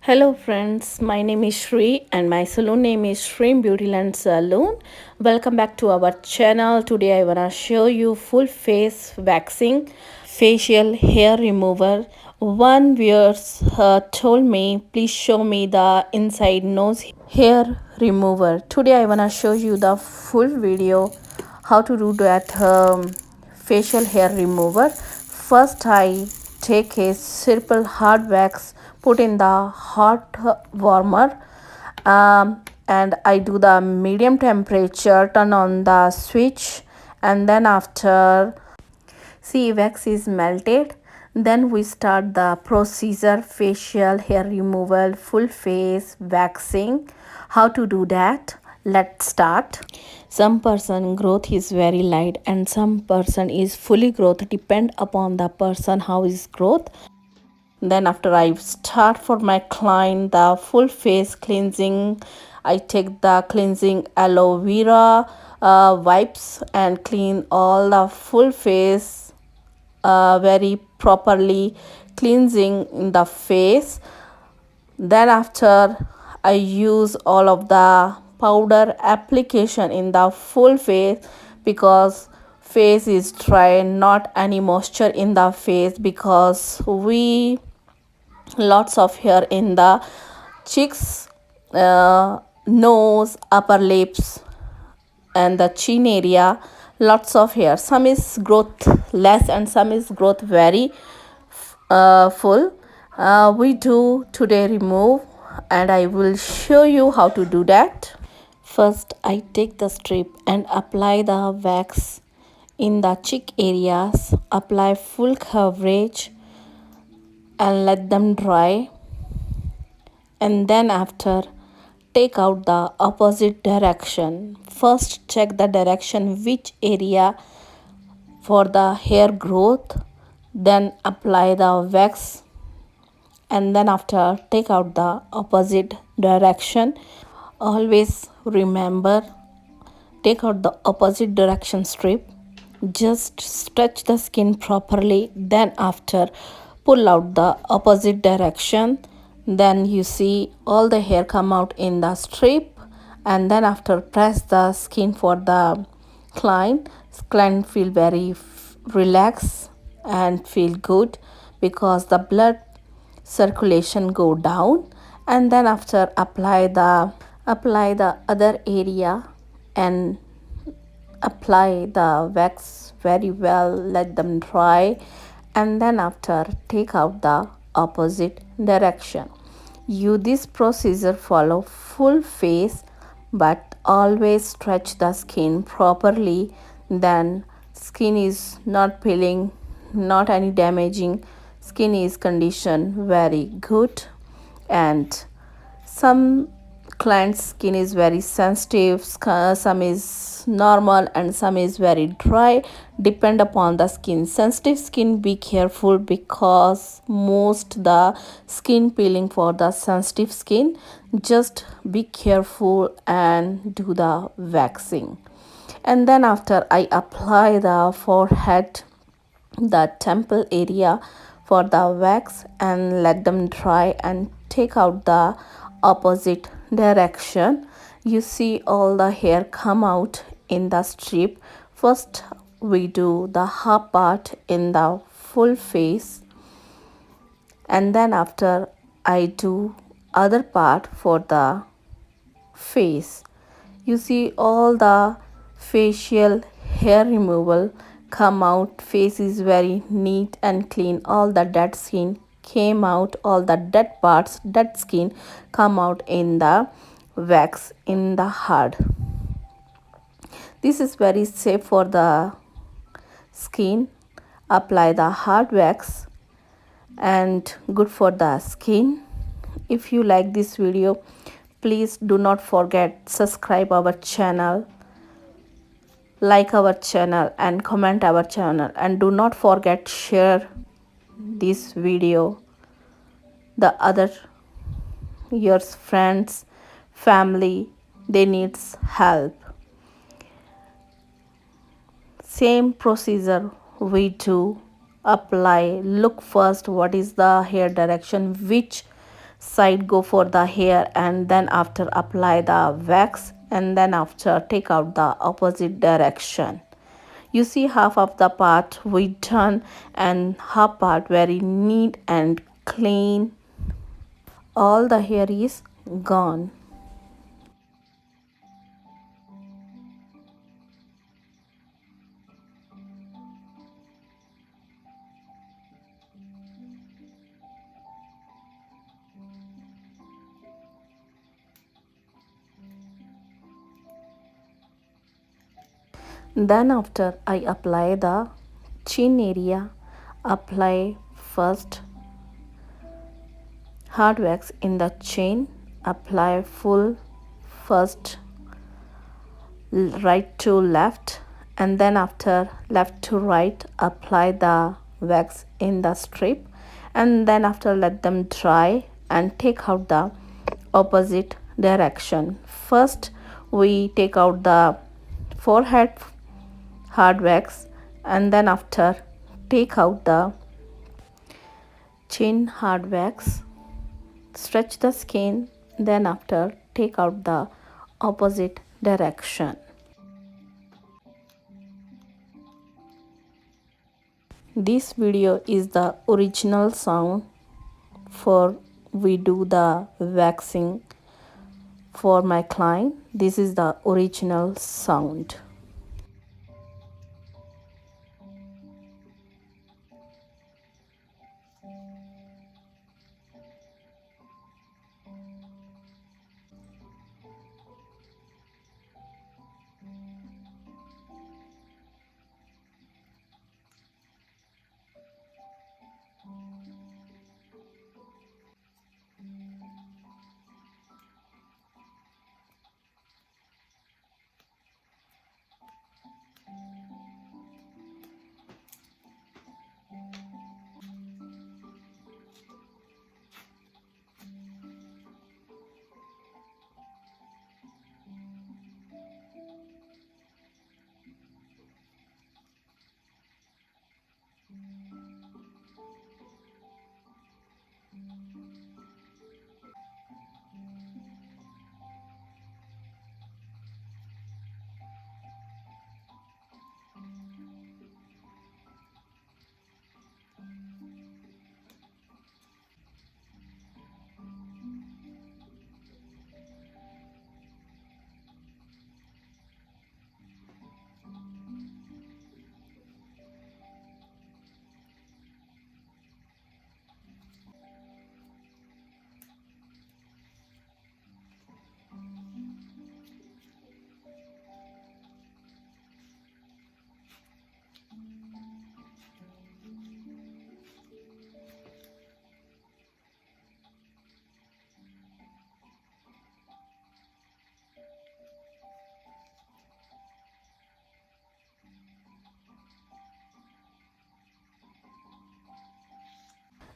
Hello friends, my name is Shri and my salon name is Shreembeautylandsalon. Welcome back to our channel. Today I wanna show you full face waxing, facial hair remover. One viewer told me please show me the inside nose hair remover. Today I wanna show you the full video how to do that facial hair remover. First I take a simple hard wax, put in the hot warmer, and I do the medium temperature, turn on the switch, and then after see wax is melted, then we start the procedure facial hair removal full face waxing. How to do that? Let's start. Some person growth is very light and some person is fully growth, depend upon the person how is growth. Then after I start for my client the full face cleansing, I take the cleansing aloe vera wipes and clean all the full face very properly, cleansing in the face. Then after I use all of the powder application in the full face because face is dry, not any moisture in the face because we lots of hair in the cheeks, nose, upper lips and the chin area, lots of hair. Some is growth less and some is growth very full. We do today remove and I will show you how to do that. First I take the strip and apply the wax in the cheek areas, apply full coverage and let them dry, and then after take out the opposite direction. First check the direction which area for the hair growth, then apply the wax, and then after take out the opposite direction. Always remember, take out the opposite direction strip, just stretch the skin properly, then after pull out the opposite direction. Then you see all the hair come out in the strip, and then after press the skin for the client feel very relaxed and feel good because the blood circulation go down. And then after apply the other area and apply the wax very well, let them dry, and then after take out the opposite direction. You this procedure follow full face but always stretch the skin properly, then skin is not peeling, not any damaging, skin is condition very good. And some clients skin is very sensitive, some is normal and some is very dry, depend upon the skin. Sensitive skin be careful because most the skin peeling for the sensitive skin, just be careful and do the waxing. And then after I apply the forehead, the temple area for the wax and let them dry and take out the opposite direction. You see all the hair come out in the strip. First we do the half part in the full face, and then after I do other part for the face. You see all the facial hair removal come out, face is very neat and clean, all the dead skin came out, all the dead parts, dead skin come out in the wax in the hard. This is very safe for the skin. Apply the hard wax and good for the skin. If you like this video, please do not forget subscribe our channel, like our channel and comment our channel, and do not forget share this video the other your friends, family, they needs help. Same procedure we do. Apply, look first what is the hair direction, which side go for the hair, and then after apply the wax, and then after take out the opposite direction. You see, half of the part we done and half part very neat and clean. All the hair is gone. Then after I apply the chin area, apply first hard wax in the chin, apply full first right to left, and then after left to right apply the wax in the strip, and then after let them dry and take out the opposite direction. First we take out the forehead hard wax, and then after take out the chin hard wax, stretch the skin, then after take out the opposite direction. This video is the original sound for we do the waxing for my client. This is the original sound.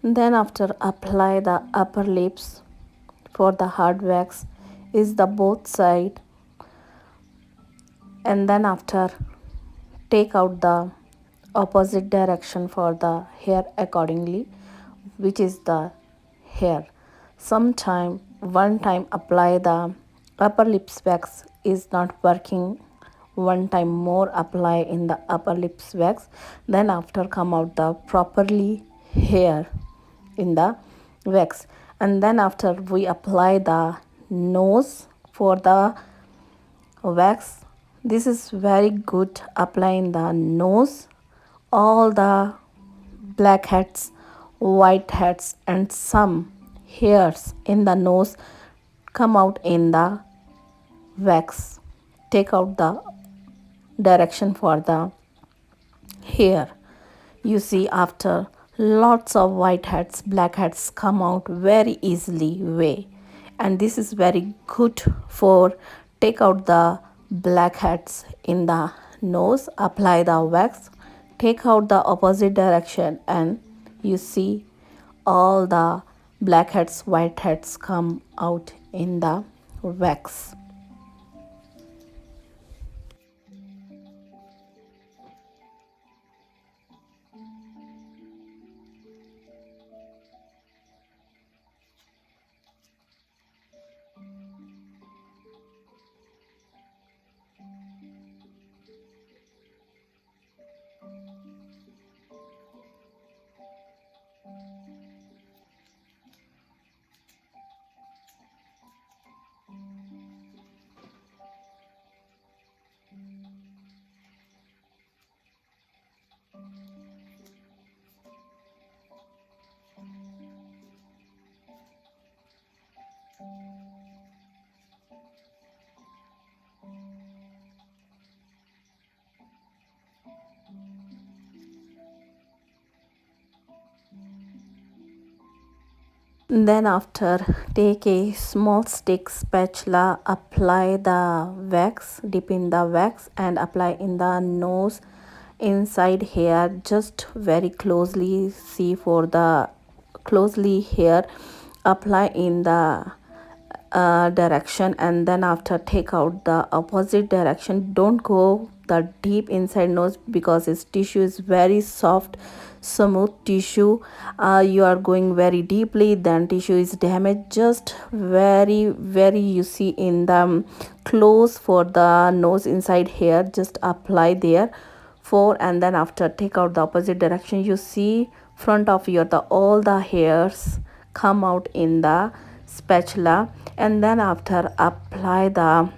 Then after apply the upper lips for the hard wax is the both side, and then after take out the opposite direction for the hair accordingly, which is the hair. Sometime one time apply the upper lips wax is not working, one time more apply in the upper lips wax, then after come out the properly hair in the wax, and then after we apply the nose for the wax. This is very good applying the nose. All the blackheads, whiteheads, and some hairs in the nose come out in the wax. Take out the direction for the hair. You see, after lots of whiteheads, blackheads come out very easily way, and this is very good for take out the blackheads in the nose. Apply the wax, take out the opposite direction, and you see all the blackheads, whiteheads come out in the wax. Then after, take a small stick spatula, apply the wax, dip in the wax and apply in the nose inside here, just very closely, see for the closely here, apply in the direction, and then after take out the opposite direction. Don't go the deep inside nose because its tissue is very soft, smooth tissue. You are going very deeply, then tissue is damaged. Just very you see in the close for the nose inside here, just apply there for, and then after take out the opposite direction. You see front of your the all the hairs come out in the spatula, and then after apply the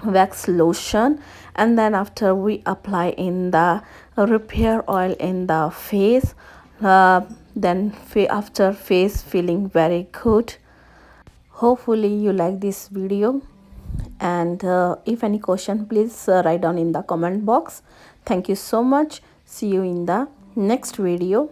wax lotion, and then after we apply in the repair oil in the face. Then after face feeling very good. Hopefully you like this video, and if any question, please write down in the comment box. Thank you so much. See you in the next video.